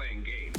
playing games.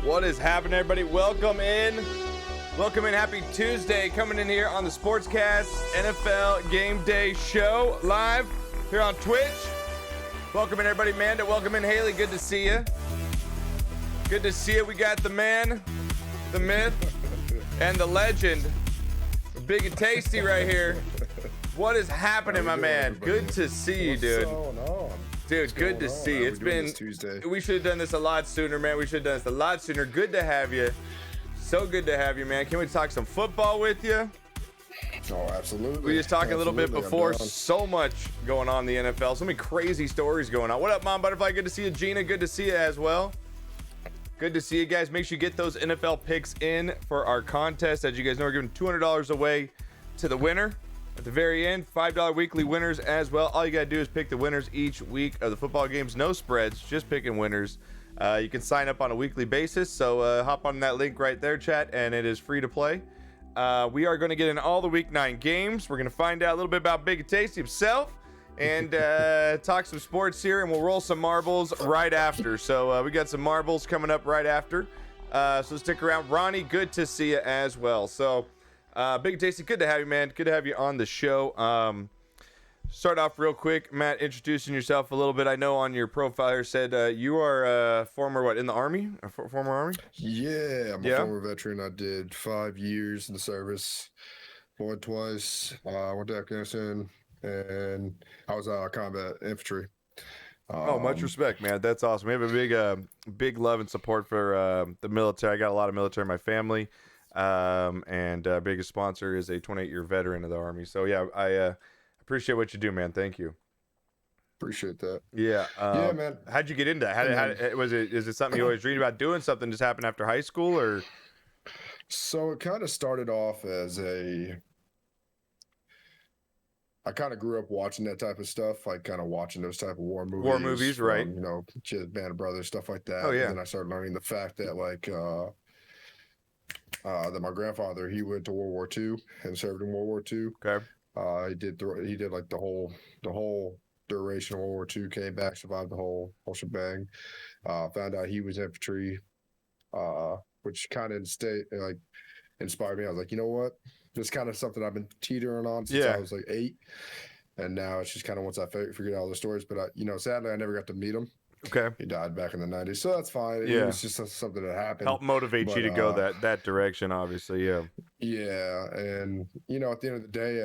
What is happening, everybody? Welcome in. Happy Tuesday. Coming in here on the Sportscast NFL Game Day show live here on Twitch. Welcome in, everybody. Amanda, welcome in. Haley, good to see you. Good to see you. We got the man, the myth, and the legend, Big and Tasty right here. What is happening, my man? Everybody? Good to see you, dude. What's going on? Dude, good to see you. It's been Tuesday. We should have done this a lot sooner, man. We should have done this a lot sooner. Good to have you. So good to have you, man. Can we talk some football with you? Oh, absolutely. We just talked a little bit before. I'm down. So much going on in the NFL. So many crazy stories going on. What up, Mom Butterfly? Good to see you. Gina, good to see you as well. Good to see you guys. Make sure you get those NFL picks in for our contest. As you guys know, we're giving $200 away to the winner. At the very end, $5 weekly winners as well. All you got to do is pick the winners each week of the football games. No spreads, just picking winners. You can sign up on a weekly basis. So hop on that link right there, chat, and it is free to play. We are going to get in all the Week 9 games. We're going to find out a little bit about Big and Tasty himself and talk some sports here, and we'll roll some marbles right after. So we got some marbles coming up right after. So stick around. Ronnie, good to see you as well. So Big and Tasty, good to have you, man. Good to have you on the show. Start off real quick, Matt, introducing yourself a little bit. I know on your profile here said you are former, in the Army? Former Army? Yeah, I'm a former veteran. I did 5 years in the service, went twice. Went to Afghanistan, and I was combat infantry. Much respect, man. That's awesome. We have a big love and support for the military. I got a lot of military in my family. And biggest sponsor is a 28-year veteran of the Army. So yeah, I appreciate what you do, man. Thank you. Appreciate that. Yeah. Yeah, man. How'd you get into that? Is it something you always dreamed about doing? Something just happened after high school, or? So it kind of started off as I kind of grew up watching that type of stuff, like kind of watching those type of war movies. Right. You know, Band of Brothers, stuff like that. Oh, yeah. And then I started learning the fact that that my grandfather, he went to World War II and served in World War II. Okay. He did like the whole duration of World War II, came back, survived the whole shebang. Found out he was infantry, which kind of inspired me. I was like, you know what? This kind of something I've been teetering on since I was like 8. And now it's just kind of once I figured out all the stories. But sadly, I never got to meet him. Okay. He died back in the 90s, so that's fine. Yeah. It was just something that happened. Help motivate you to go that direction, obviously. Yeah. Yeah, and at the end of the day,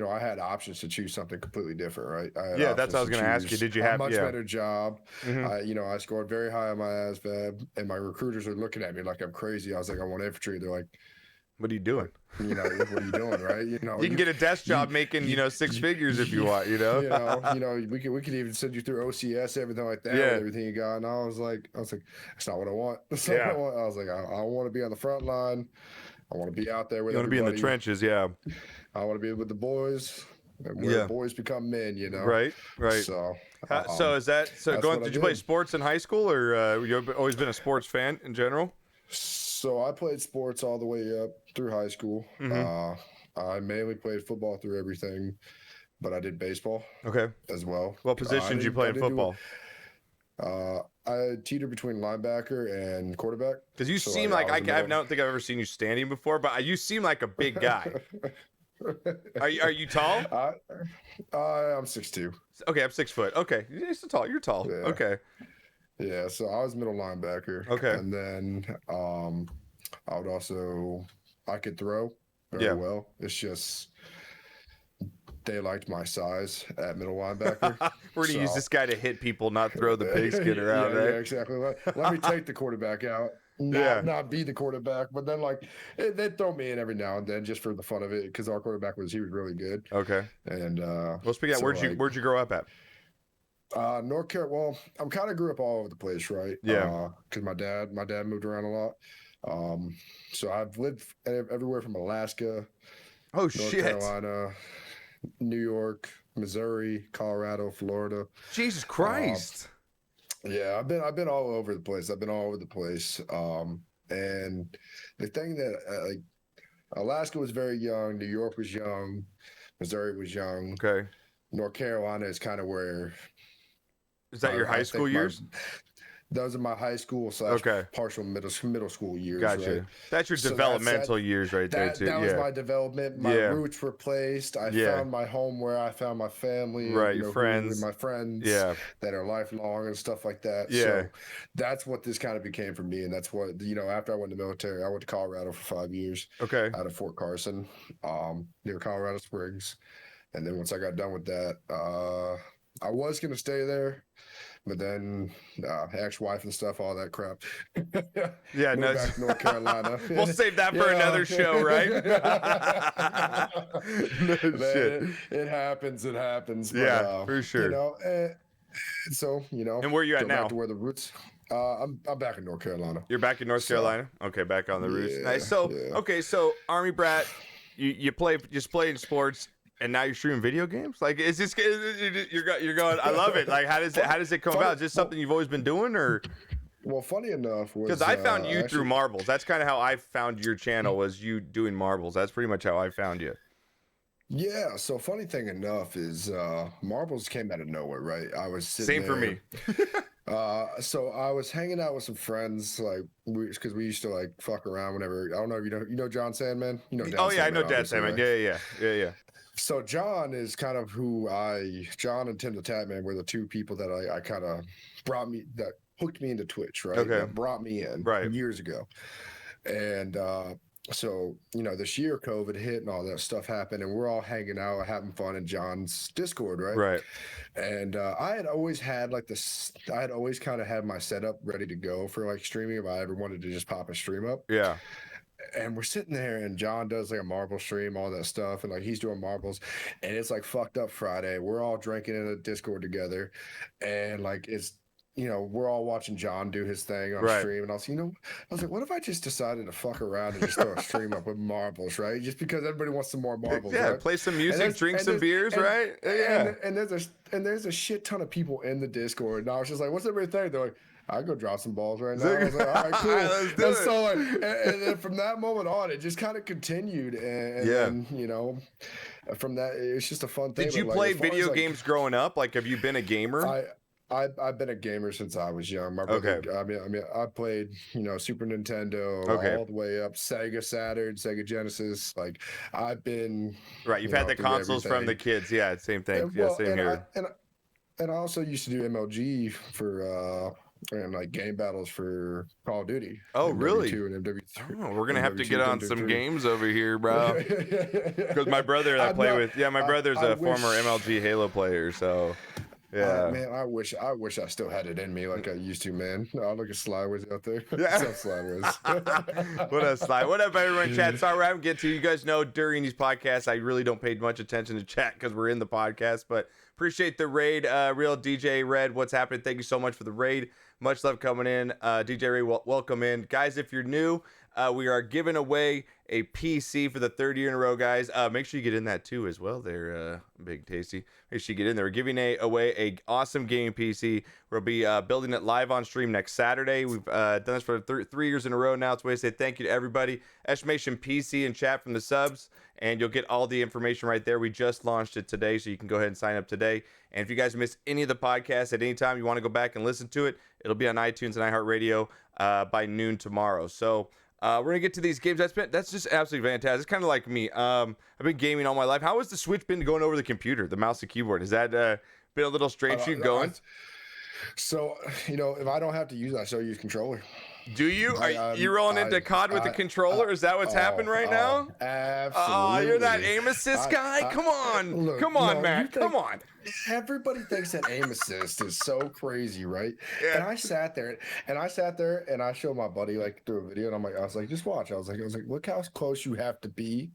I had options to choose something completely different, right? Yeah, that's what I was going to ask you. Did you have a much better job? Mm-hmm. I scored very high on my ASVAB, and my recruiters are looking at me like I'm crazy. I was like, I want infantry. They're like, what are you doing? What are you doing, right? You can get a desk job making 6 figures if you want. We could even send you through OCS, everything like that, with everything you got. And I was like, that's not what I want. That's not what I want. I was like, I want to be on the front line. I want to be out there with everybody. You want to be in the trenches, yeah. I want to be with the boys. Where boys become men, Right. So did you play sports in high school, or you've always been a sports fan in general? So I played sports all the way up through high school. Mm-hmm. I mainly played football through everything. but I did baseball Okay. as well. What position did you play in football? I teeter between linebacker and quarterback. Because you So seem I like was the I middle. don't think I've ever seen you standing before, but you seem like a big guy. Are you tall? I'm 6'2". Okay, I'm 6 foot. Okay, you're still tall. You're tall. Yeah. Okay. Yeah, so I was middle linebacker. Okay. And then I would also I could throw very Yeah. well. It's just they liked my size at middle linebacker. We're gonna use So this guy to hit people, not throw the pigskin around, yeah, right? yeah, exactly. Let me take the quarterback out, Yeah. not be the quarterback. But then like they'd throw me in every now and then just for the fun of it because our quarterback was really good. Okay. And Well, speaking of, so, where'd you grow up at? North Carolina. Well, I'm kind of grew up all over the place, right? Yeah. Because my dad moved around a lot. So I've lived everywhere from Alaska, Oh North shit! Carolina, New York, Missouri, Colorado, Florida. Jesus Christ! Yeah, I've been all over the place. I've been all over the place. And the thing that like Alaska was very young, New York was young, Missouri was young. Okay. North Carolina is kind of where. Is that your high school years? Those are my high school / Okay. partial middle school years. Gotcha. Right? That's your So developmental years right there too. That was Yeah. my development. My Yeah. roots were placed. I Yeah. found my home where I found my family. Right, You your know, friends. my friends. Yeah. That are lifelong and stuff like that. Yeah. So that's what this kind of became for me, and that's what after I went to the military, I went to Colorado for 5 years. Okay. Out of Fort Carson, near Colorado Springs, and then once I got done with that, I was gonna stay there. But then, ex-wife and stuff, all that crap. Yeah, Moved no. back to North Carolina. We'll save that for another show, right? No shit. It happens. It happens. But, Yeah, for sure. So And where you at go now? Back to where the roots. I'm back in North Carolina. You're back in North Carolina. Okay, back on the roots. Yeah, Nice. So yeah. okay, so Army brat, you just playing sports. And now you're streaming video games? Like, is this you're going? I love it. Like, how does it come about? Is this something you've always been doing, or? Well, funny enough, Because I found you through marbles. That's kind of how I found your channel, was you doing marbles. That's pretty much how I found you. Yeah. So funny thing enough is marbles came out of nowhere, right? I was sitting Same for me. So I was hanging out with some friends, like because we used to like fuck around whenever. I don't know if you know John Sandman. You know. Dan Oh yeah, Sandman, I know Dad obviously, Sandman. right? Yeah. So John is kind of John and Tim the Tatman were the two people that I kind of that hooked me into Twitch, right? Okay. That brought me in Right. years ago. And so, this year COVID hit and all that stuff happened, and we're all hanging out, having fun in John's Discord, right? Right. And I had always had I had always kind of had my setup ready to go for like streaming if I ever wanted to just pop a stream up. Yeah. And we're sitting there, and John does like a marble stream, all that stuff, and like he's doing marbles, and it's like fucked up Friday. We're all drinking in a Discord together, and like it's we're all watching John do his thing on Right. stream, and I was like, what if I just decided to fuck around and just throw a stream up with marbles, right? Just because everybody wants some more marbles, Yeah. right? Play some music, drink some beers, right? Yeah. And there's a shit ton of people in the Discord, and I was just like, what's everybody think? They're like, I go drop some balls right now. I was like, all right, cool. All right, let's do and it. so like, and then from that moment on, it just kind of continued, and then, from that, it's just a fun thing. Did you but, play as far as, video games growing up? Like, have you been a gamer? I've been a gamer since I was young. My brother, Okay. I mean, I played, Super Nintendo Okay. all the way up, Sega Saturn, Sega Genesis. Like, I've been Right. You've had the through consoles from everything. the kids. Yeah. Same thing. Yeah. Well, Same and here. and I also used to do MLG for and like game battles for Call of Duty. Oh, really? MW2 and MW3. Oh, we're gonna have to MW2, get on MW3. some games over here, bro. Because my brother that I play with, my brother's a former MLG Halo player, so yeah. Man, I wish I still had it in me like I used to, man. Oh, look at Slywiz out there. Yeah. What's up, Slywiz? What up, Sly? What up, everyone? Chat. Sorry, I haven't get to you guys know during these podcasts. I really don't pay much attention to chat because we're in the podcast, but appreciate the raid. Real DJ Red, what's happening? Thank you so much for the raid. Much love coming in. DJ Ray, welcome in, guys. If you're new, We are giving away a PC for the third year in a row, guys. Make sure you get in that too as well there, Big Tasty. Make sure you get in there. We're giving away a awesome gaming PC. We'll be building it live on stream next Saturday. We've done this for 3 years in a row now. It's a way to say thank you to everybody. Estimation PC and chat from the subs, and you'll get all the information right there. We just launched it today, so you can go ahead and sign up today. And if you guys miss any of the podcasts at any time, you want to go back and listen to it, it'll be on iTunes and iHeartRadio by noon tomorrow. So we're gonna get to these games. That's just absolutely fantastic. It's kind of like me. I've been gaming all my life. How has the Switch been going over the computer, the mouse and keyboard? Has that been a little strange for you going? So, if I don't have to use it, I still use controller. Do you? Are you rolling into COD with the controller? Is that what's happening right now? Absolutely. Oh, you're that aim assist guy? Come on. Come on, Matt. Come on. Everybody thinks that aim assist is so crazy, right? Yeah. And I sat there and I showed my buddy through a video, and I was like, just watch. I was like, look how close you have to be,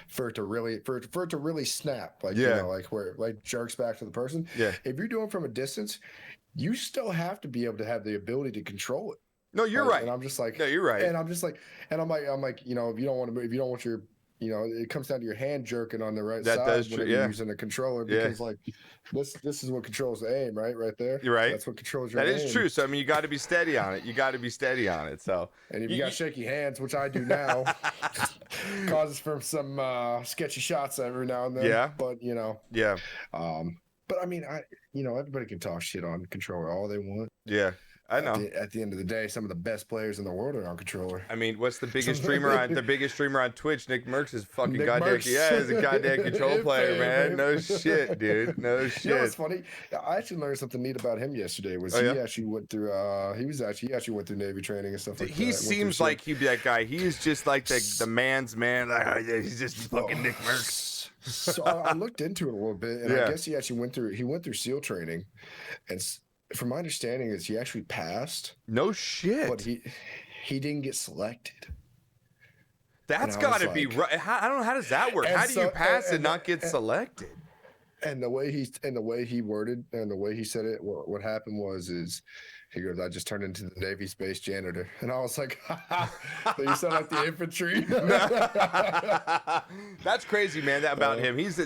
for it to really snap, where it jerks back to the person. Yeah. If you're doing from a distance, you still have to be able to have the ability to control it. No, you're right. And I'm just like, no, you're right. And I'm like, if you don't want your, it comes down to your hand jerking on the right side when you're using a controller, because this is what controls the aim, right there. You're right. That's what controls your aim. That is true. So I mean, you got to be steady on it. So and if you got shaky hands, which I do now, causes from some sketchy shots every now and then. Yeah. But Yeah. But I mean, everybody can talk shit on controller all they want. Yeah. I know. At the end of the day, some of the best players in the world are on controller. I mean, what's the biggest streamer on Twitch? Nick Merckx is fucking goddamn. Yeah, he's a goddamn control player, man. No shit, dude. No shit. You know what's funny? I actually learned something neat about him yesterday. He actually went through. He actually went through Navy training and stuff like that. He seems like he'd be that guy. He is just like the man's man. He's just fucking Nick Merckx. So I looked into it a little bit, and I guess he actually went through SEAL training, and from my understanding is he actually passed. No shit. But he didn't get selected. That's got to be right. I don't know, how does that work? How do you pass and not get selected? And the way he worded and the way he said it, what happened is he goes, I just turned into the Navy space janitor. And I was like, so you sound like the infantry. That's crazy, man, about him. He's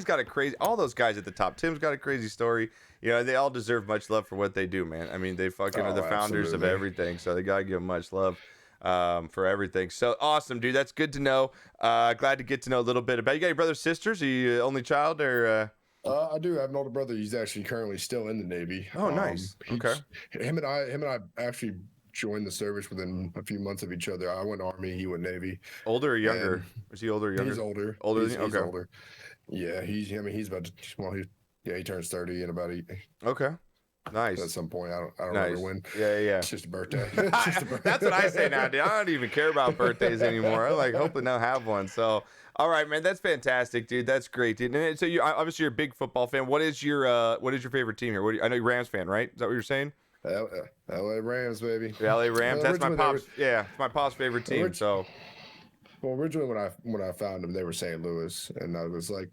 got a crazy, all those guys at the top. Tim's got a crazy story. They all deserve much love for what they do, man. I mean, they fucking are the founders of everything. So they got to give them much love for everything. So awesome, dude. That's good to know. Glad to get to know a little bit about you. Got your brothers, sisters? Are you only child or? I do. I have an older brother. He's actually currently still in the Navy. Oh, nice. Okay. Him and I actually joined the service within a few months of each other. I went Army. He went Navy. Older or younger? Is he older or younger? He's older. Older he's, than you? Okay. He's older. Yeah, he's about to. He turns 30 in about 8. Okay. Nice. At some point, I don't remember when. Yeah. It's just a birthday. That's what I say now, dude. I don't even care about birthdays anymore. I hopefully now have one. So, all right, man, that's fantastic, dude. That's great, dude. And so obviously you're a big football fan. What is your favorite team here? I know you're a Rams fan, right? Is that what you're saying? LA Rams, baby. The LA Rams. That's my pops. It's my pop's favorite team. Well, originally when I found them, they were St. Louis, and I was like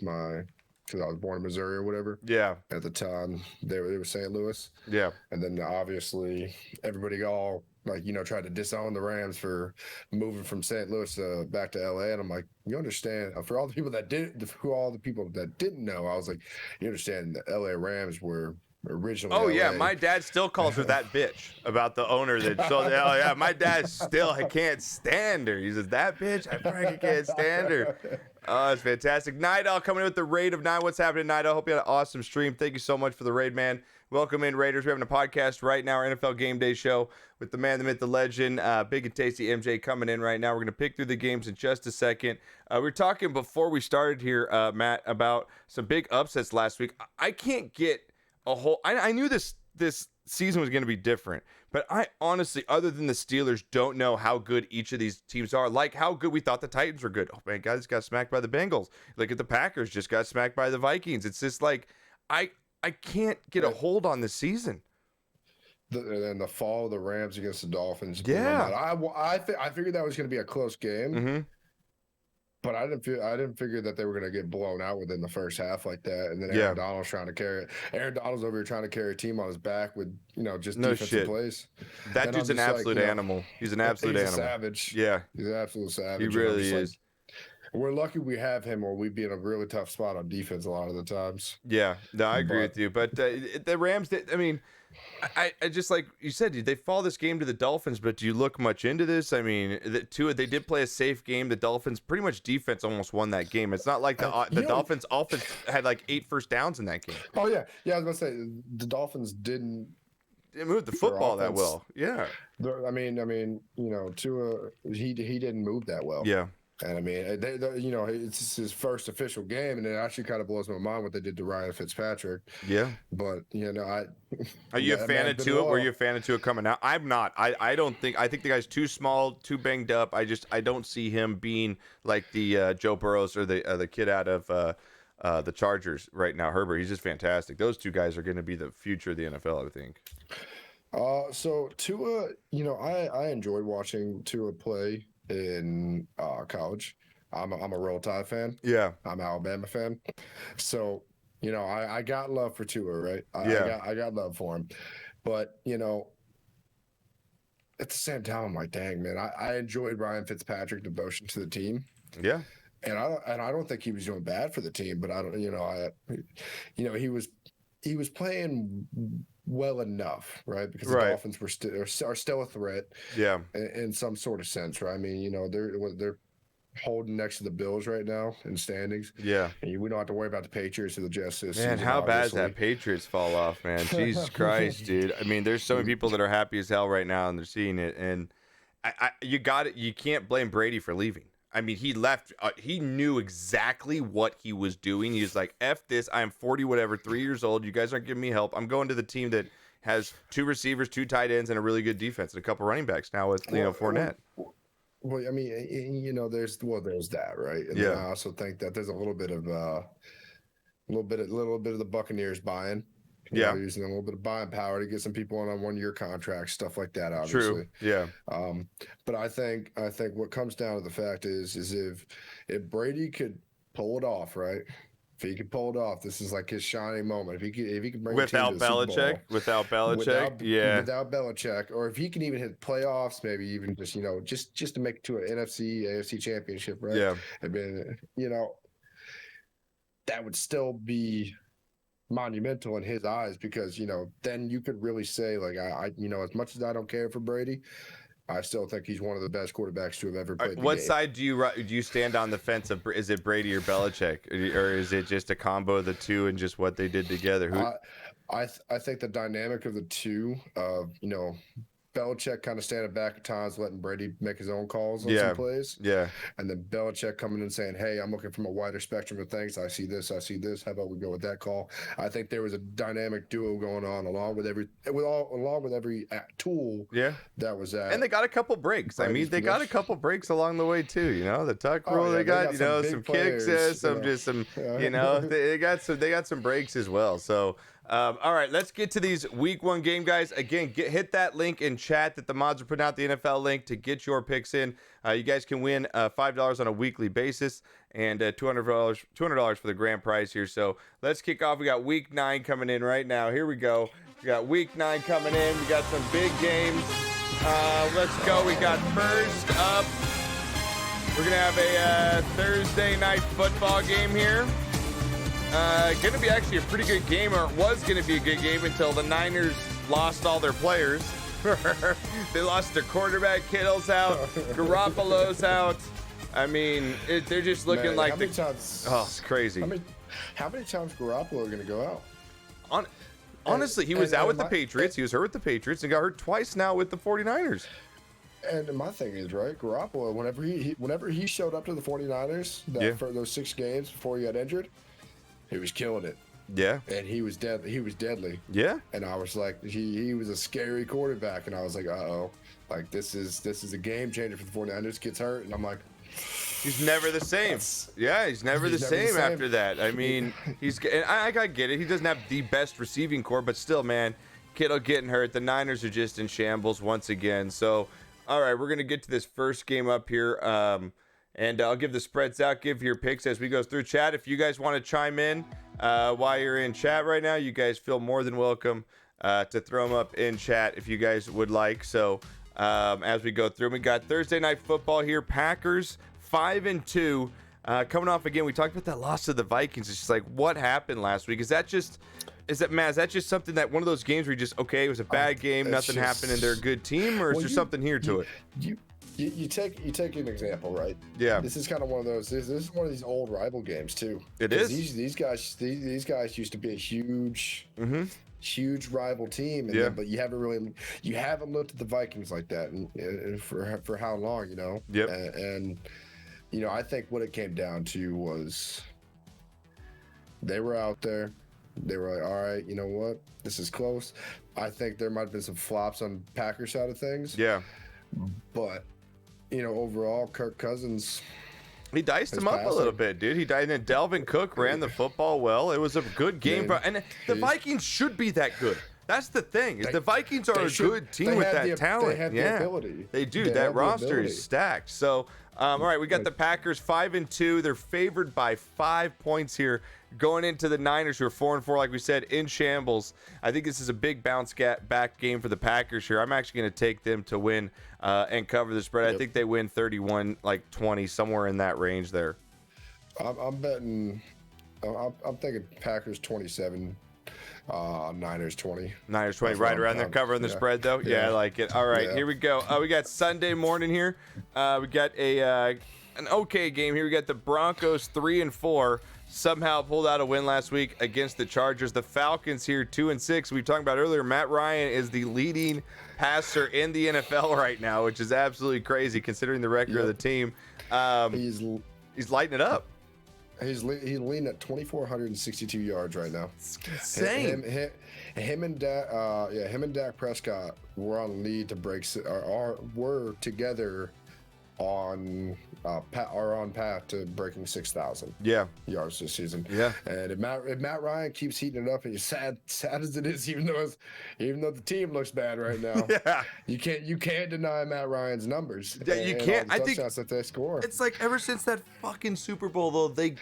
because I was born in Missouri or whatever. Yeah. At the time, they were St. Louis. Yeah. And then obviously everybody all tried to disown the Rams for moving from St. Louis back to LA, and I'm like, you understand? For all the people that didn't know, I was like, you understand the LA Rams were originally. Oh LA. yeah, my dad still calls her that bitch about the owner that sold. Oh yeah, my dad still can't stand her. He says that bitch. I freaking can't stand her. Oh, it's fantastic. Nido coming in with the raid of 9. What's happening, Nido? Hope you had an awesome stream. Thank you so much for the raid, man. Welcome in, Raiders. We're having a podcast right now, our NFL Game Day show with the man, the myth, the legend, Big and Tasty MJ coming in right now. We're going to pick through the games in just a second. We were talking before we started here, Matt, about some big upsets last week. I can't get a whole... I knew this season was going to be different, but I honestly, other than the Steelers, don't know how good each of these teams are. Like how good we thought the Titans were good. Oh man, guys got smacked by the Bengals. Look at the Packers, just got smacked by the Vikings. It's just like I can't get a hold on the season. And the fall of the Rams against the Dolphins. Yeah, I figured that was going to be a close game. Mm-hmm. But I didn't figure that they were going to get blown out within the first half like that. And then Yeah. Aaron Donald's trying to carry it. Aaron Donald's over here trying to carry a team on his back with just No defensive shit. plays. That And dude's I'm an just like, absolute animal. He's an absolute he's animal. a savage. Yeah, He's an absolute savage. he And I'm really just is. we're lucky we have him, or we'd be in a really tough spot on defense a lot of the times. Yeah, no, I agree with you. But the Rams, I mean, I just like you said, they fall this game to the Dolphins. But do you look much into this? I mean, they did play a safe game. The Dolphins pretty much defense almost won that game. It's not like the Dolphins offense had like 8 first downs in that game. Oh yeah, I was gonna say the Dolphins didn't. They moved the football that well. Yeah. I mean, Tua, he didn't move that well. Yeah. And I mean, it's his first official game, and it actually kind of blows my mind what they did to Ryan Fitzpatrick. Yeah. But are you a fan of Tua? Were you a fan of Tua coming out? I'm not. I think the guy's too small, too banged up. I don't see him being like the Joe Burrows or the kid out of the Chargers right now. Herbert, he's just fantastic. Those two guys are going to be the future of the NFL, I think. So Tua, I enjoyed watching Tua play in college. I'm a Roll Tide fan. Yeah. I'm an Alabama fan. So, I got love for Tua, right? I got love for him. But, at the same time, I'm like, dang, man, I enjoyed Ryan Fitzpatrick's devotion to the team. Yeah. And I don't think he was doing bad for the team, but he was playing well enough, right? Because the Dolphins are still a threat, yeah, in some sort of sense, right? I mean, they're holding next to the Bills right now in standings. Yeah, and we don't have to worry about the Patriots or the Jets this season. Man, how bad is that Patriots fall off, man? Jesus Christ, dude. I mean, there's so many people that are happy as hell right now, and they're seeing it, and you got it. You can't blame Brady for leaving. I mean, he left. He knew exactly what he was doing. He was like, F this. I'm 40, whatever, 3 years old. You guys aren't giving me help. I'm going to the team that has 2 receivers, 2 tight ends, and a really good defense, and a couple running backs now with Fournette. Well, I mean, there's that, right? And then I also think that there's a little bit of the Buccaneers buying. Using a little bit of buying power to get some people on 1-year contracts, stuff like that. Obviously, true. Yeah. But I think what comes down to the fact is if Brady could pull it off, right? If he could pull it off, this is like his shining moment. If he could bring without Belichick, without Belichick, or if he can even hit playoffs, maybe even just to make it to an NFC, AFC championship, right? Yeah. I mean, that would still be monumental in his eyes because then you could really say like I as much as I don't care for Brady, I still think he's one of the best quarterbacks to have ever played. What side do you stand on the fence of? Is it Brady or Belichick, or is it just a combo of the two and just what they did together? I think the dynamic of the two, Belichick kind of standing back at times, letting Brady make his own calls on some plays. Yeah. And then Belichick coming in and saying, hey, I'm looking from a wider spectrum of things. I see this. How about we go with that call? I think there was a dynamic duo going on along with every tool that was at. And they got a couple breaks. I mean, they got a couple breaks along the way too, the tuck rule. They got some kicks, they got some breaks as well. So all right, let's get to these week 1 game, guys. Again, hit that link in chat that the mods are putting out, the NFL link, to get your picks in. You guys can win $5 on a weekly basis and $200 for the grand prize here. So let's kick off. We got week 9 coming in right now. Here we go. We got week 9 coming in. We got some big games. Let's go. We got first up, we're going to have a Thursday night football game here. Going to be actually a pretty good game, or it was going to be a good game until the Niners lost all their players. They lost their quarterback. Kittle's out. Garoppolo's out. I mean, they're just looking like it's crazy. How many times Garoppolo going to go out? Honestly, he was out with the Patriots. He was hurt with the Patriots and got hurt twice now with the 49ers. And my thing is, right, Garoppolo, whenever he showed up to the 49ers for those 6 games before he got injured, he was killing it. Yeah. And he was dead. He was deadly. Yeah. And I was like, he was a scary quarterback. And I was like, uh-oh. Like, this is a game changer for the 49ers. Gets hurt. And I'm like, he's never the same. He's never the same after that. I mean, I get it. He doesn't have the best receiving core, but still, man, Kittle getting hurt. The Niners are just in shambles once again. So, all right, we're going to get to this first game up here. And I'll give the spreads out, give your picks as we go through chat. If you guys want to chime in while you're in chat right now, you guys feel more than welcome to throw them up in chat if you guys would like. So as we go through, we got Thursday night football here. Packers 5-2. Coming off again, we talked about that loss to the Vikings. It's just like, what happened last week? Is that just something that one of those games where you just, okay, it was a bad game, nothing happened, and they're a good team, or is there something here to it? You take an example, right? Yeah. This is kind of one of those. This is one of these old rival games too. It is. These guys used to be a huge rival team, and Yeah. but you haven't looked at the Vikings like that, and for how long, you know? Yep. And you know, I think what it came down to was they were out there. They were like, all right, you know what? This is close. I think there might have been some flops on Packers side of things. Yeah. But you know, overall, Kirk Cousins, he diced him up a little bit, dude. He died, and then Delvin Cook ran the football well. It was a good game, and the Vikings should be that good. That's the thing. Is the Vikings are a good team with that talent. They have the ability. They do. That roster is stacked. So, all right, we got the Packers 5-2. They're favored by 5 points here going into the Niners, who are 4-4, like we said, in shambles. I think this is a big bounce back game for the Packers here. I'm actually going to take them to win and cover the spread. Yep. I think they win 31-20, somewhere in that range there. I'm betting. I'm thinking Packers 27. Niners 20. Niners 20, right around there, covering the spread though. Yeah, I like it. All right, here we go. We got Sunday morning here. We got an okay game here. We got the Broncos 3-4. Somehow pulled out a win last week against the Chargers. The Falcons here 2-6. We talked about earlier. Matt Ryan is the leading passer in the NFL right now, which is absolutely crazy considering the record of the team. He's lighting it up. He's leading at 2,462 yards right now. It's insane. Him and Dak Prescott were on lead to break, were together on path to breaking 6,000 yards this season. Yeah. And if Matt Ryan keeps heating it up, and sad as it is, even though the team looks bad right now, you can't deny Matt Ryan's numbers. Yeah, you can't. I think that they score. It's like ever since that fucking Super Bowl though, they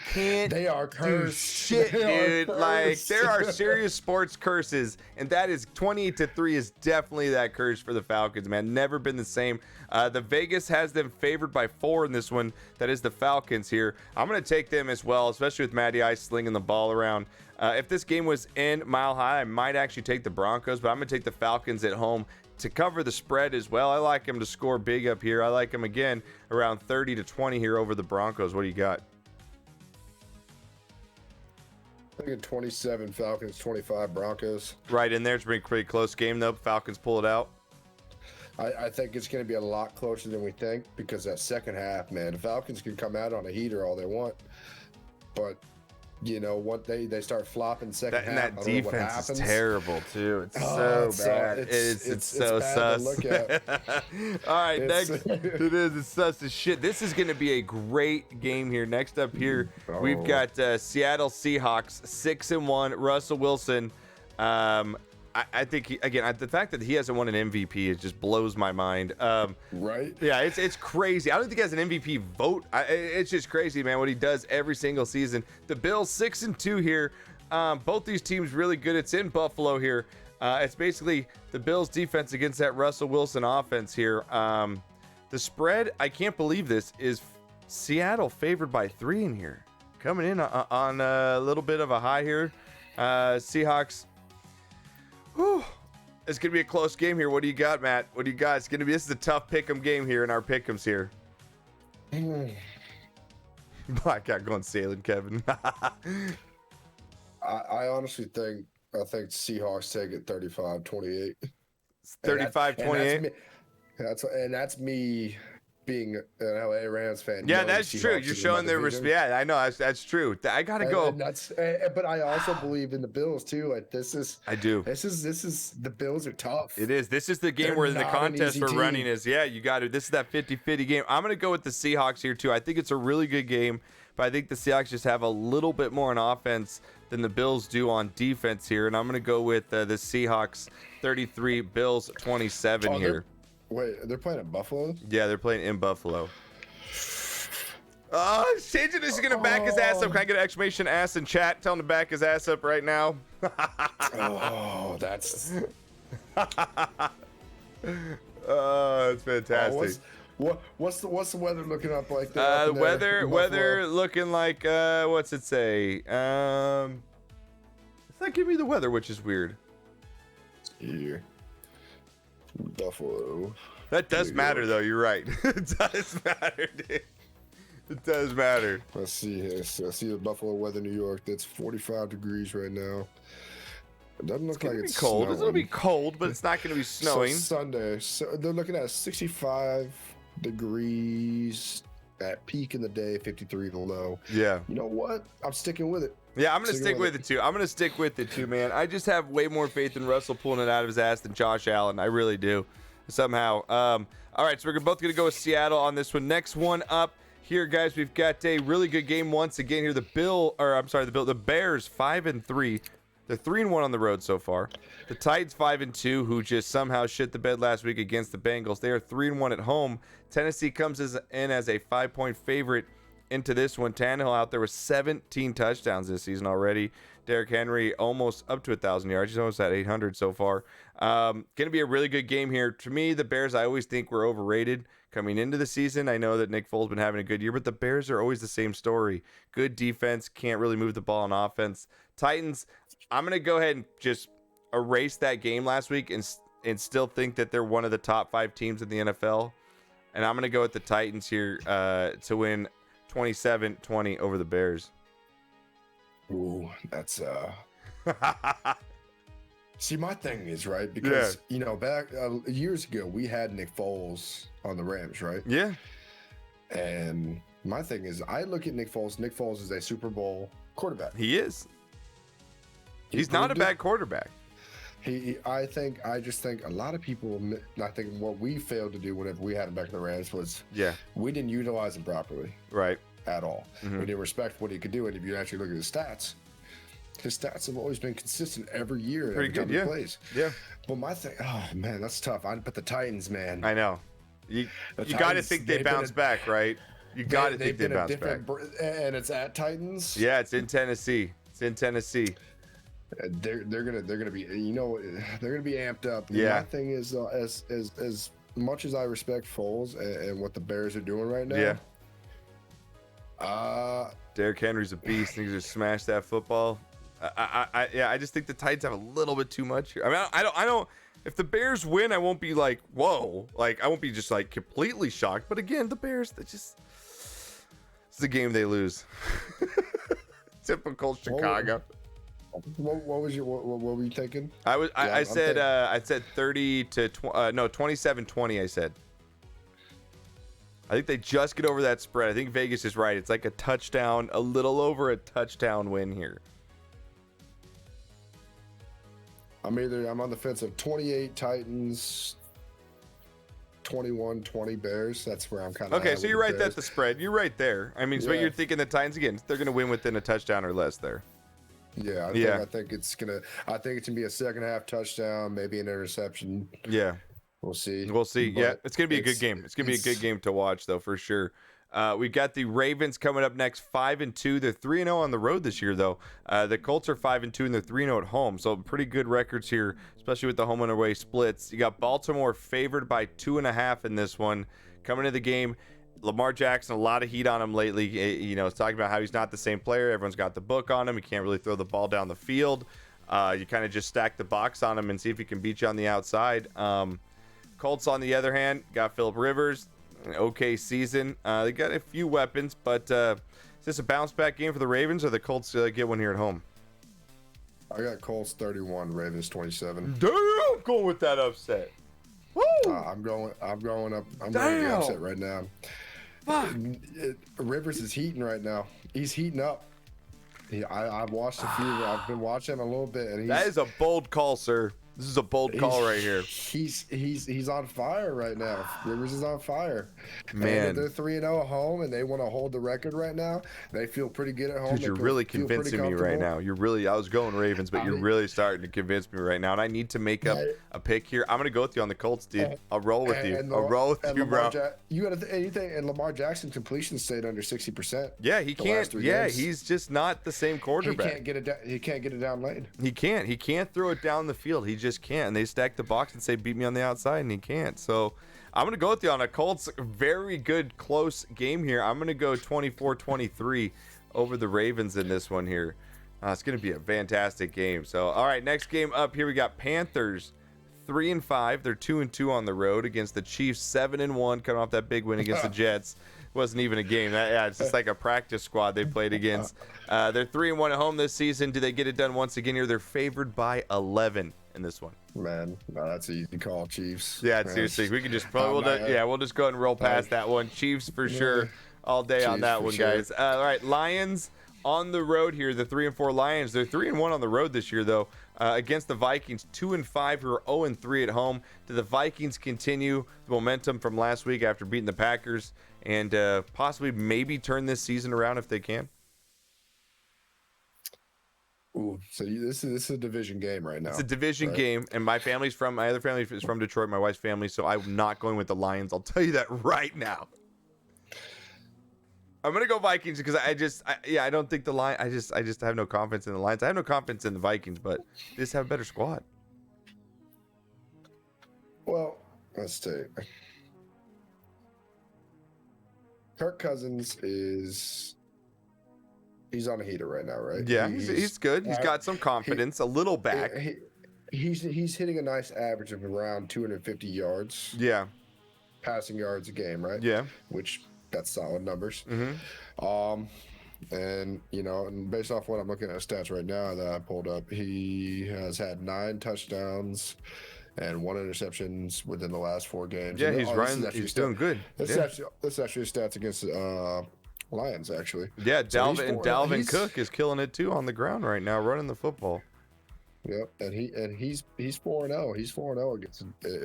are cursed. Shit, dude. Like there are serious sports curses, and that is 28-3 is definitely that curse for the Falcons, man. Never been the same. The Vegas has them favored by 4 in this one. That is the Falcons here. I'm going to take them as well, especially with Matty Ice slinging the ball around. If this game was in Mile High, I might actually take the Broncos, but I'm going to take the Falcons at home to cover the spread as well. I like them to score big up here. I like them again around 30-20 here over the Broncos. What do you got? I think 27 Falcons, 25 Broncos. Right in there. It's a pretty close game, though. Falcons pull it out. I think it's going to be a lot closer than we think, because that second half, man, the Falcons can come out on a heater all they want, but you know what, they start flopping second half. And that defense is terrible too. It's so bad. It's so sus. To look at. All right, next it's sus as shit. This is going to be a great game here. Next up here, we've got Seattle Seahawks 6-1. Russell Wilson. I think the fact that he hasn't won an MVP, it just blows my mind. Right? Yeah, it's crazy. I don't think he has an MVP vote. It's just crazy, man, what he does every single season. The Bills 6-2 here. Both these teams really good. It's in Buffalo here. It's basically the Bills defense against that Russell Wilson offense here. The spread, I can't believe this, is Seattle favored by 3 in here. Coming in on a little bit of a high here. Seahawks. Whew. It's going to be a close game here. What do you got, Matt? What do you got? This is a tough pick'em game here in our pick'ems here. Black out going sailing, Kevin. I honestly think Seahawks take it 35-28. 35-28? That's me being an LA Rams fan. Yeah, that's true. You're showing their respect. Yeah, I know. That's true. I gotta go. But I also believe in the Bills too. Like I do. This is the Bills are tough. It is. This is the game where the contest we're running is. Yeah, you got to. This is that 50-50 game. I'm gonna go with the Seahawks here too. I think it's a really good game, but I think the Seahawks just have a little bit more on offense than the Bills do on defense here, and I'm gonna go with the Seahawks 33, Bills 27 here. Wait, they're playing at Buffalo? Yeah, they're playing in Buffalo. Shagin is gonna back his ass up. Can I get an exclamation ass in chat? Tell him to back his ass up right now. Oh, that's. Oh, it's fantastic. What's the weather looking up like that? The weather looking like what's it say? It's not giving me the weather, which is weird. Here, Buffalo. That does matter, though. You're right. It does matter, dude. It does matter. Let's see here. So I see the Buffalo weather, New York. That's 45 degrees right now. It doesn't look like it's cold. snowing. It's gonna be cold, but it's not gonna be snowing. So Sunday, so they're looking at 65 degrees at peak in the day, 53 the low. Yeah. You know what? I'm sticking with it. Yeah, I'm gonna stick with it too. I'm gonna stick with it too, man. I just have way more faith in Russell pulling it out of his ass than Josh Allen. I really do. Somehow. All right, so we're both gonna go with Seattle on this one. Next one up here, guys. We've got a really good game once again here. The Bears 5-3. They're 3-1 on the road so far. The Titans 5-2, who just somehow shit the bed last week against the Bengals. They are 3-1 at home. Tennessee comes in as a 5-point favorite into this one. Tannehill out there with 17 touchdowns this season already. Derrick Henry almost up to 1,000 yards. He's almost at 800 so far. Going to be a really good game here. To me, the Bears, I always think were overrated coming into the season. I know that Nick Foles been having a good year, but the Bears are always the same story. Good defense, can't really move the ball on offense. Titans, I'm going to go ahead and just erase that game last week and still think that they're one of the top 5 teams in the NFL. And I'm going to go with the Titans here to win 27-20 over the Bears. Ooh, that's See, my thing is, right, because you know, back years ago we had Nick Foles on the Rams, right? Yeah. And my thing is, I look at Nick Foles. Nick Foles is a Super Bowl quarterback. He is. He's not a bad quarterback. I just think a lot of people, I think what we failed to do whenever we had him back in the Rams was, we didn't utilize him properly. Right. At all. Mm-hmm. We didn't respect what he could do. And if you actually look at his stats have always been consistent every year. Pretty good, yeah. Plays. Yeah. But my thing, oh man, that's tough. But the Titans, man. I know. You got to think they bounce back, right? You got to think they bounce back. And it's at Titans. Yeah, it's in Tennessee. They're gonna be, you know, they're gonna be amped up. Yeah. My thing is, as much as I respect Foles and what the Bears are doing right now. Yeah. Derrick Henry's a beast. He's just smash that football. I just think the Titans have a little bit too much here. I mean, I don't. If the Bears win, I won't be like, whoa. Like, I won't be just like completely shocked. But again, the Bears, it's a game they lose. Typical Chicago. What were you thinking? I said 30 to 27-20. I said. I think they just get over that spread. I think Vegas is right. It's like a touchdown, a little over a touchdown win here. I'm on the fence of 28 Titans, 21-20 Bears. That's where I'm kind of. Okay, so you're right. That's the spread. You're right there. I mean, so you're thinking the Titans again. They're going to win within a touchdown or less there. Yeah, I think it's gonna be a second half touchdown, maybe an interception. Yeah, we'll see. Yeah, it's gonna be a good game. It's gonna be a good game to watch, though, for sure. We got the Ravens coming up next, 5-2. They're 3-0 on the road this year, though. The Colts are 5-2 and they're 3-0 at home, so pretty good records here, especially with the home and away splits. You got Baltimore favored by 2.5 in this one. Coming into the game, Lamar Jackson, a lot of heat on him lately. You know, it's talking about how he's not the same player. Everyone's got the book on him. He can't really throw the ball down the field. You kind of just stack the box on him and see if he can beat you on the outside. Colts, on the other hand, got Phillip Rivers. An okay season. They got a few weapons, but is this a bounce back game for the Ravens, or the Colts get one here at home? I got Colts 31, Ravens 27. Damn, I'm going with that upset. Woo! I'm going up. I'm going to be upset right now. Fuck. Rivers is heating right now. He's heating up. I've watched a few. I've been watching him a little bit, and that is a bold call, sir. This is a bold call right here. He's on fire right now. Rivers is on fire. Man, and they're 3-0 at home, and they want to hold the record right now. They feel pretty good at home. dude, you're really convincing me right now. You're really. I was going Ravens, but you're really starting to convince me right now. And I need to make up a pick here. I'm gonna go with you on the Colts, dude. I'll roll with you. I'll roll with you, bro. You got anything? And Lamar Jackson completion stayed under 60%. Yeah, he can't. Yeah, he's just not the same quarterback. He can't get it down lane. He can't. He can't throw it down the field. He just can't. And they stack the box and say, beat me on the outside, and he can't. So I'm going to go with you on a Colts very good close game here. I'm going to go 24-23 over the Ravens in this one here. It's going to be a fantastic game. So, all right, next game up here, we got Panthers 3-5. They're 2-2 on the road against the Chiefs, 7-1, coming off that big win against the Jets. Wasn't even a game. It's just like a practice squad they played against. They're 3-1 at home this season. Do they get it done once again here? They're favored by 11 in this one. Man, no, that's an easy call, Chiefs. Yeah, seriously, we can just we'll just go ahead and roll past that one. Chiefs for sure all day on that one, guys. All right, Lions on the road here. The 3-4 Lions. They're 3-1 on the road this year, though. Against the Vikings, 2-5, who are 0-3 at home. Do the Vikings continue the momentum from last week after beating the Packers and possibly maybe turn this season around if they can? Ooh, so this is a division game right now. It's a division game, and my other family is from Detroit, my wife's family, so I'm not going with the Lions. I'll tell you that right now. I'm gonna go Vikings because I don't think the Lions. I just have no confidence in the Lions. I have no confidence in the Vikings, but they just have a better squad. Well, let's see. Kirk Cousins he's on a heater right now, right? Yeah, he's good. He's got some confidence, a little back. He's hitting a nice average of around 250 yards. Yeah, passing yards a game, right? Yeah, which that's solid numbers. Mm-hmm. And and based off what I'm looking at stats right now that I pulled up, he has had 9 touchdowns and 1 interceptions within the last 4 games. Yeah, he's running. He's doing good. This is actually stats against Lions, actually. Yeah, Dalvin Cook is killing it too on the ground right now, running the football. Yep, and he's 4-0. He's 4-0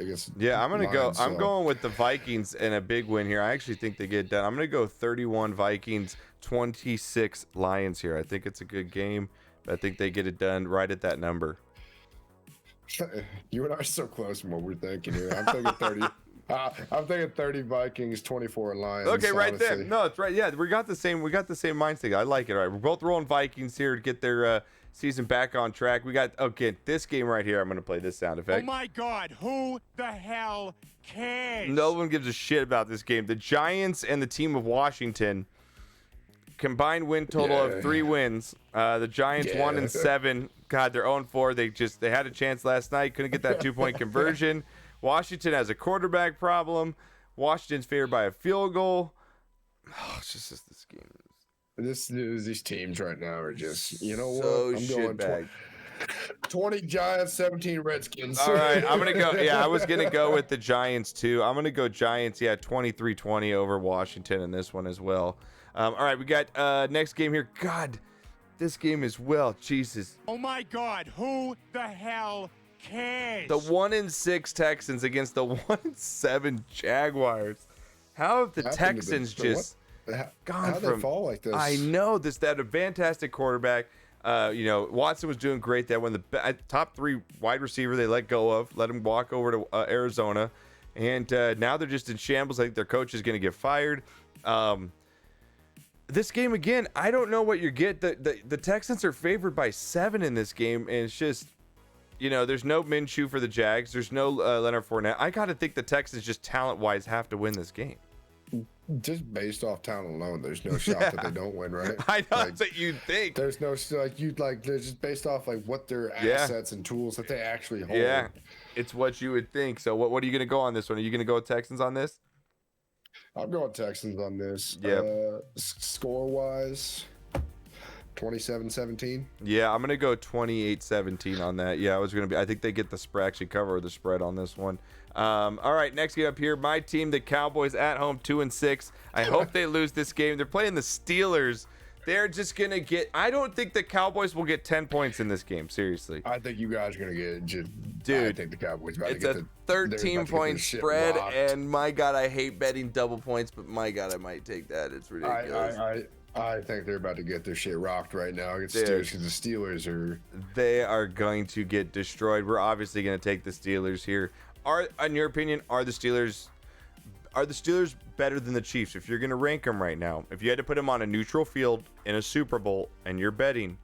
against. Yeah, I'm gonna Lions, go. I'm going with the Vikings in a big win here. I actually think they get it done. I'm gonna go 31 Vikings, 26 Lions here. I think it's a good game. I think they get it done right at that number. You and I are so close from what we're thinking here. I'm thinking 30. I'm thinking 30 Vikings, 24 Lions. Okay, right honestly. there. No, it's right. Yeah, we got the same mindset. I like it. All right, we're both rolling Vikings here to get their season back on track. We got this game right here. I'm gonna play this sound effect. Oh my God! Who the hell cares? No one gives a shit about this game. The Giants and the team of Washington combined win total of 3 wins. The Giants 1-7. God, they're 0-4. They had a chance last night. Couldn't get that 2-point conversion. Washington has a quarterback problem. Washington's favored by a field goal. Oh, it's just this game. These teams right now are just, you know so what? I'm going 20 Giants, 17 Redskins. All right, I'm going to go. Yeah, I was going to go with the Giants too. I'm going to go Giants, 23-20 over Washington in this one as well. All right, we got next game here. God, this game as well. Jesus. Oh my God, who the hell cares? The 1-6 Texans against the 1-7 Jaguars. How have the Texans just gone How'd from they fall like this? I know this. That a fantastic quarterback. Watson was doing great. That when the top 3 wide receiver they let go of, let him walk over to Arizona, and now they're just in shambles. I think their coach is going to get fired. This game again, I don't know what you get. The Texans are favored by 7 in this game, and it's just, there's no Minshew for the Jags. There's no Leonard Fournette. I got to think the Texans just talent-wise have to win this game. Just based off talent alone, there's no shot that they don't win, right? I know that's what you'd think. There's no they're just based off what their assets and tools that they actually hold. Yeah, it's what you would think. So what are you gonna go on this one? Are you gonna go with Texans on this? I'm going Texans on this. Yeah. Score wise, 27-17. Yeah, I'm gonna go 28-17 on that. Yeah, I think they get the spread, actually cover the spread on this one. All right, next game up here, my team, the Cowboys at home, 2-6. I hope they lose this game. They're playing the Steelers. They're just going to get... I don't think the Cowboys will get 10 points in this game, seriously. I think you guys are going to get... Dude, I think the Cowboys about to it's get a 13-point spread, and my God, I hate betting double points, but my God, I might take that. It's ridiculous. I think they're about to get their shit rocked right now against the Steelers, because the Steelers are... They are going to get destroyed. We're obviously going to take the Steelers here. In your opinion, are the Steelers better than the Chiefs? If you're going to rank them right now, if you had to put them on a neutral field in a Super Bowl and you're betting,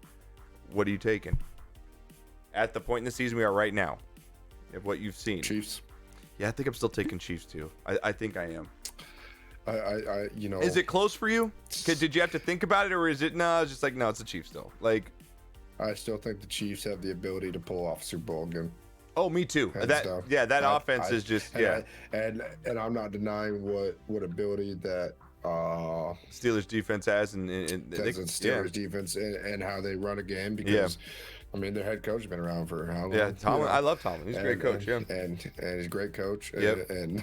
what are you taking? At the point in the season we are right now, of what you've seen. Chiefs. Yeah, I think I'm still taking Chiefs too. I think I am. You know. Is it close for you? Did you have to think about it, or is it no? It's just like no, it's the Chiefs still. Like, I still think the Chiefs have the ability to pull off a Super Bowl again. Oh, me too. That offense is just and I'm not denying what ability that Steelers defense has, and Steelers defense and how they run a game, because I mean their head coach has been around for how long? Yeah, Tomlin. I love Tomlin. He's a great coach. And he's a great coach. Yep. And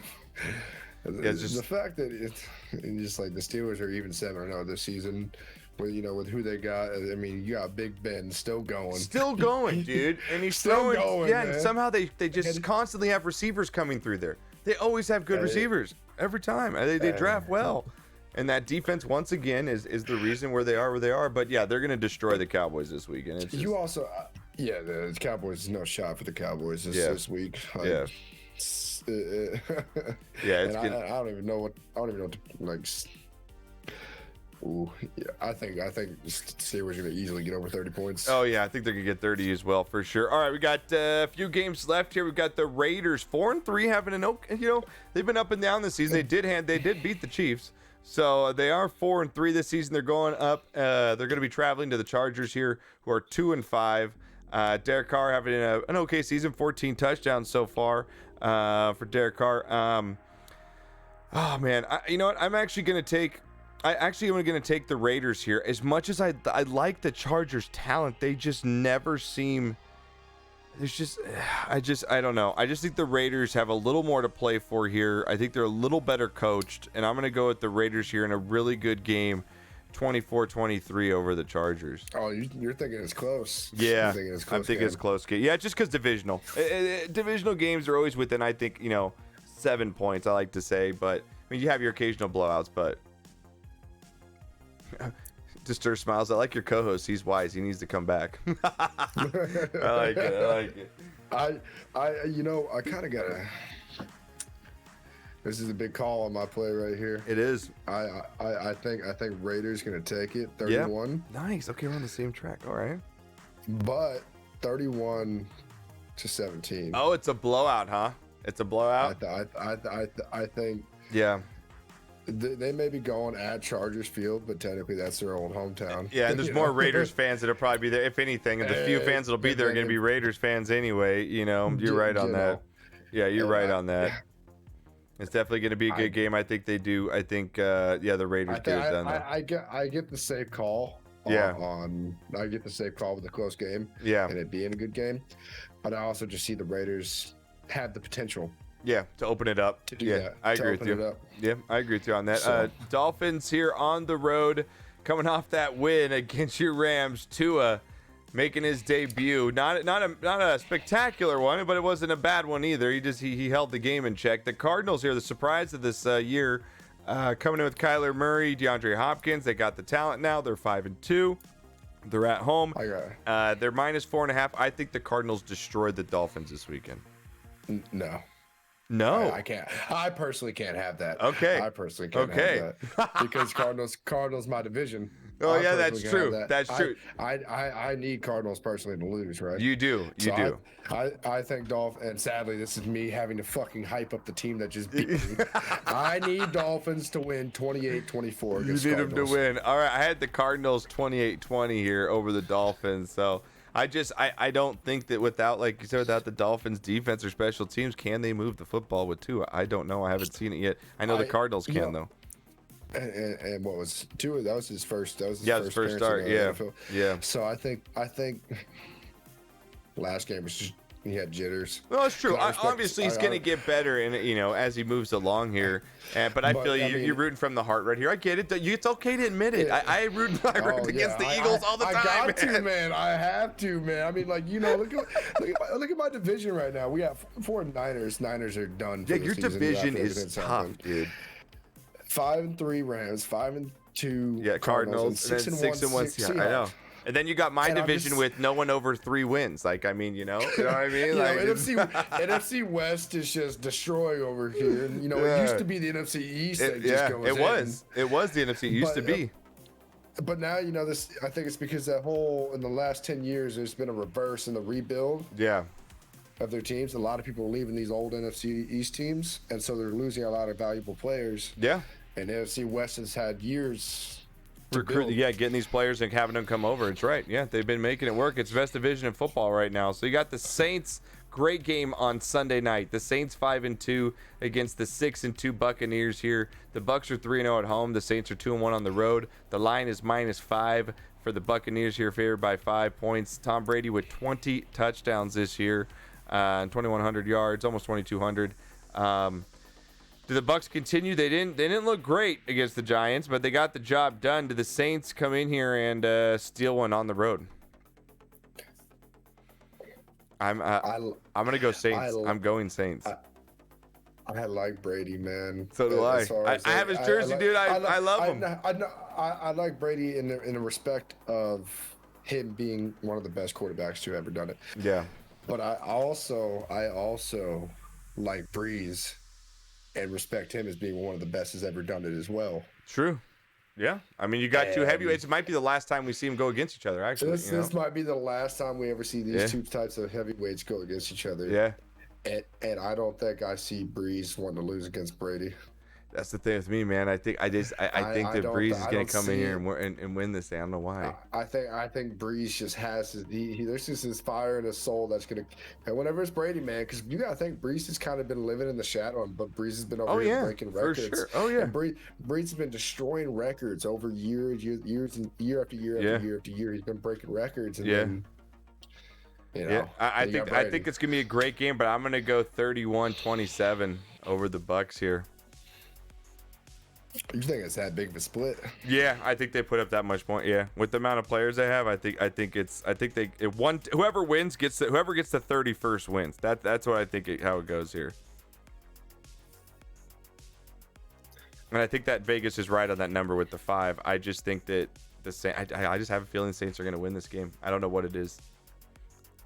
just the fact that it's just like the Steelers are even 7-0 this season. With who they got, I mean, you got Big Ben still going, dude, and he's still throwing, going. Yeah, and somehow they just constantly have receivers coming through there. They always have good receivers every time. They draft well, and that defense once again is the reason where they are. But yeah, they're gonna destroy the Cowboys this week. And it's just... you also, the Cowboys. No shot for the Cowboys this week. Like, yeah. It's I don't even know what to, like. Ooh, yeah, I think Steelers are gonna easily get over 30 points. Oh yeah, I think they're gonna get 30 as well for sure. All right, we got a few games left here. We've got the Raiders 4-3 having an they've been up and down this season. They did beat the Chiefs, so they are 4-3 this season. They're going up. They're gonna be traveling to the Chargers here, who are 2-5. Derek Carr having an okay season, 14 touchdowns so far for Derek Carr. Oh man, you know what? I'm actually gonna take the Raiders here. As much as I like the Chargers' talent, they just never seem. I don't know. I just think the Raiders have a little more to play for here. I think they're a little better coached, and I'm going to go with the Raiders here in a really good game, 24-23 over the Chargers. Oh, you're thinking it's close. Yeah, I'm thinking it's close game. Yeah, just because divisional. Divisional games are always within, I think, 7 points, I like to say. But, I mean, you have your occasional blowouts, but... Distur smiles. I like your co-host. He's wise. He needs to come back. I like it. I kind of gotta. This is a big call on my play right here. It is. I think Raiders gonna take it 31. Yeah. Nice. Okay, we're on the same track. All right. But 31-17. Oh, it's a blowout, huh? It's a blowout. I think. Yeah. They may be going at Chargers Field, but technically that's their old hometown. Yeah, and there's more Raiders fans that'll probably be there. If anything, and the few fans that'll be there are going to be Raiders fans anyway. You're right on that. Yeah, you're right on that. It's definitely going to be a good game. I think they do. I think, the Raiders get it done. I get the safe call. I get the safe call with a close game. Yeah, and it being a good game. But I also just see the Raiders have the potential. Yeah, to open it up. I agree with you. Yeah, I agree with you on that. So. Dolphins here on the road, coming off that win against your Rams. Tua making his debut. Not a spectacular one, but it wasn't a bad one either. He held the game in check. The Cardinals here, the surprise of this year, coming in with Kyler Murray, DeAndre Hopkins. They got the talent now. They're 5-2. They're at home. They're -4.5. I think the Cardinals destroyed the Dolphins this weekend. No, I can't. I personally can't have that. Okay. I personally can't have that because Cardinals my division. Oh yeah, that's true. That's true. I need Cardinals personally to lose, right? You do. I think Dolphins, and sadly, this is me having to fucking hype up the team that just beat me. I need Dolphins to win 28-24. You need them to win. All right, I had the Cardinals 28-20 here over the Dolphins, so. I don't think that without, like you said, without the Dolphins defense or special teams, can they move the football with Tua? I don't know. I haven't seen it yet. I know the Cardinals can though. And what was Tua? That was his first. That was his first start. Yeah. NFL. Yeah. So I think last game was He had jitters. Well, it's true. I respect- Obviously, he's going to get better, and as he moves along here. But I feel you're rooting from the heart right here. I get it. It's okay to admit it. I root against the Eagles all the time. I got to, man. I have to, man. I mean, like, look at my division right now. We got 4 Niners. Niners are done. Yeah, your division is tough, dude. 5-3 Rams, 5-2 Cardinals, and then 6-1 Seahawks. I know. And then you got my division with no one over 3 wins. Like, I mean, you know what I mean? NFC West is just destroying over here. And, it used to be the NFC East that just goes It was the NFC. It used to be. But now, this. I think it's because in the last 10 years, there's been a reverse in the rebuild. Yeah. Of their teams. A lot of people are leaving these old NFC East teams, and so they're losing a lot of valuable players. Yeah. And NFC West has had years. Getting these players and having them come over. It's right. Yeah, they've been making it work. It's best division in football right now. So you got the Saints. Great game on Sunday night. The Saints 5-2 against the 6-2 Buccaneers here. The Bucs are 3-0 at home. The Saints are 2-1 on the road. The line is -5 for the Buccaneers here, favored by 5 points. Tom Brady with 20 touchdowns this year, and 2,100 yards, almost 2,200. Do the Bucs continue? They didn't look great against the Giants, but they got the job done. Do the Saints come in here and steal one on the road? I'm gonna go Saints. I'm going Saints. I like Brady, man. So do I. I have his jersey, dude. I love him. I like Brady in the respect of him being one of the best quarterbacks to ever done it. Yeah. But I also like Breeze and respect him as being one of the best has ever done it as well. True. Yeah. I mean, you got 2 heavyweights. It might be the last time we see them go against each other, actually. This might be the last time we ever see these 2 types of heavyweights go against each other. Yeah. And I don't think I see Breeze wanting to lose against Brady. That's the thing with me, man. I think that Breeze is going to come in here and win this. I don't know why. I think Breeze just has there's just this fire in his soul that's going to. And whenever it's Brady, man, because you got to think Breeze has kind of been living in the shadow, but Breeze has been over here breaking records. For sure. Oh yeah. And Breeze has been destroying records over years and year after year after year. He's been breaking records. And then, I think it's gonna be a great game, but I'm gonna go 31-27 over the Bucs here. You think it's that big of a split? Yeah, I think they put up that much point. Yeah, with the amount of players they have, I think whoever wins whoever gets the 31st wins. That's what I think how it goes here. And I think that Vegas is right on that number with the 5. I just think that I just have a feeling the Saints are going to win this game. I don't know what it is.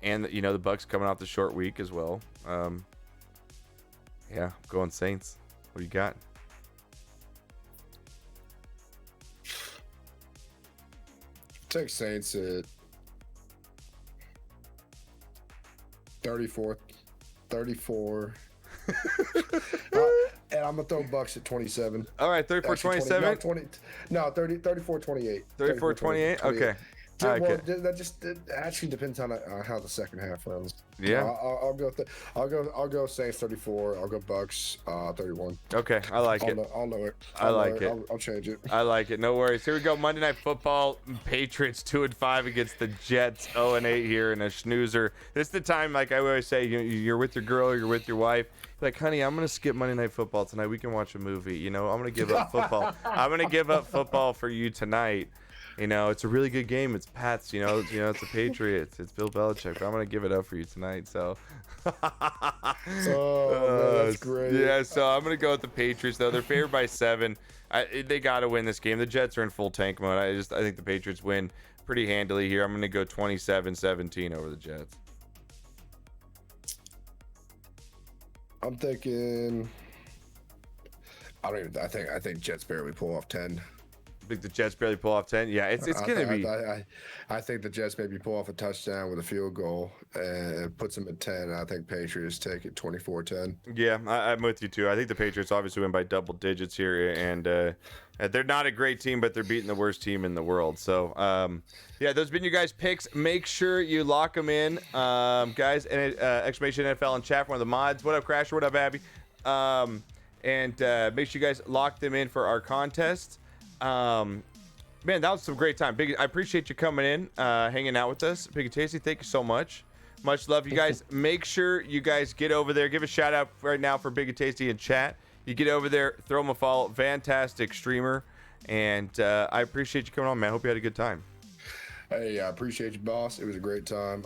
And the Bucs coming off the short week as well. Going Saints. What do you got? Take Saints at 34. And I'm going to throw Bucks at 27. All right, 34-27? No, 34-28. 34-28? Okay. That just actually depends on how the second half runs. Yeah, I'll go Saints 34. I'll go Bucks 31. Okay, I like it. I'll know it. I like it. I'll change it. I like it. No worries. Here we go. Monday Night Football. Patriots 2-5 against the Jets 0-8 here in a snoozer. This is the time, like I always say, you're with your girl, you're with your wife. Like, honey, I'm gonna skip Monday Night Football tonight. We can watch a movie. I'm gonna give up football. I'm gonna give up football for you tonight. It's a really good game. It's Pats. It's the Patriots. It's Bill Belichick. But I'm gonna give it up for you tonight. So. That's great. Yeah. So I'm gonna go with the Patriots though. They're favored by 7. They gotta win this game. The Jets are in full tank mode. I think the Patriots win pretty handily here. I'm gonna go 27-17 over the Jets. I'm thinking. I think Jets barely pull off 10. I think the Jets barely pull off 10. Yeah, it's gonna be. I think the Jets maybe pull off a touchdown with a field goal and puts them at 10. I think Patriots take it 24-10. Yeah, I'm with you too. I think the Patriots obviously win by double digits here, and they're not a great team, but they're beating the worst team in the world. So, those have been your guys' picks. Make sure you lock them in, guys. And exclamation NFL in chat for one of the mods. What up, Crasher? What up, Abby? And make sure you guys lock them in for our contest. Man, that was some great time. I appreciate you coming in, hanging out with us. Big and Tasty, thank you so much. Much love, you guys. Make sure you guys get over there. Give a shout out right now for Big and Tasty in chat. You get over there, throw him a follow. Fantastic streamer. And I appreciate you coming on, man. Hope you had a good time. Hey, I appreciate you, boss. It was a great time.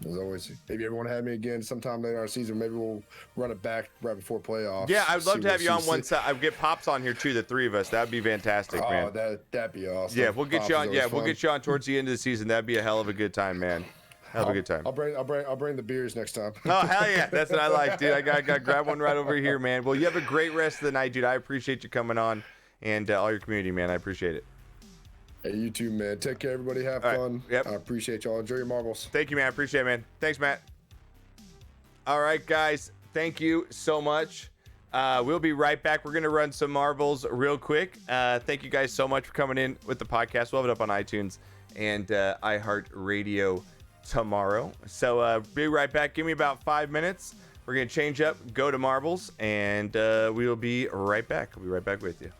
As always, if you ever want to have me again sometime later in our season, maybe we'll run it back right before playoffs. Yeah, I'd love to have you on one side. I'd get Pops on here too, the three of us. That'd be fantastic, man. Oh, that'd be awesome. Yeah, we'll get Pops you is on. always Yeah, we'll fun. get you on towards the end of the season. That'd be a hell of a good time, man. Hell of a good time. I'll bring the beers next time. Oh, hell yeah. That's what I like, dude. I got to grab one right over here, man. Well, you have a great rest of the night, dude. I appreciate you coming on and all your community, man. I appreciate it. Hey, you too, man. Take care, everybody. Have All right. fun. Yep. I appreciate y'all. Enjoy your marbles. Thank you, man. I appreciate it, man. Thanks, Matt. All right, guys. Thank you so much. We'll be right back. We're going to run some marbles real quick. Thank you guys so much for coming in with the podcast. We'll have it up on iTunes and iHeartRadio tomorrow. So be right back. Give me about 5 minutes. We're going to change up, go to marbles, and we will be right back. We'll be right back with you.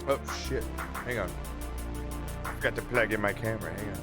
Oh shit. Hang on. Forgot to plug in my camera. Hang on.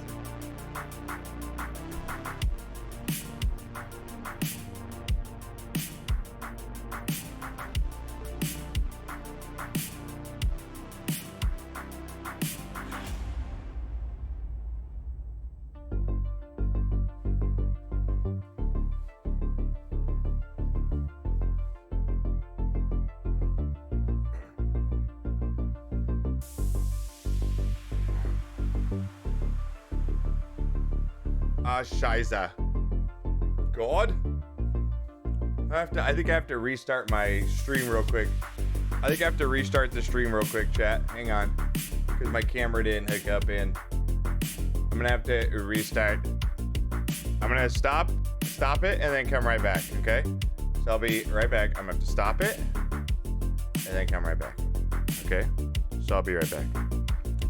Shiza. God. I think I have to restart my stream real quick. I think I have to restart the stream real quick, chat. Hang on. Because my camera didn't hook up in. I'm gonna have to restart. I'm gonna stop it, and then come right back, okay? So I'll be right back. I'm gonna have to stop it, and then come right back. Okay? So I'll be right back.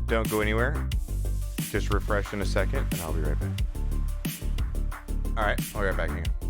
Don't go anywhere. Just refresh in a second, and I'll be right back. All right, I'll be right back. Hang on.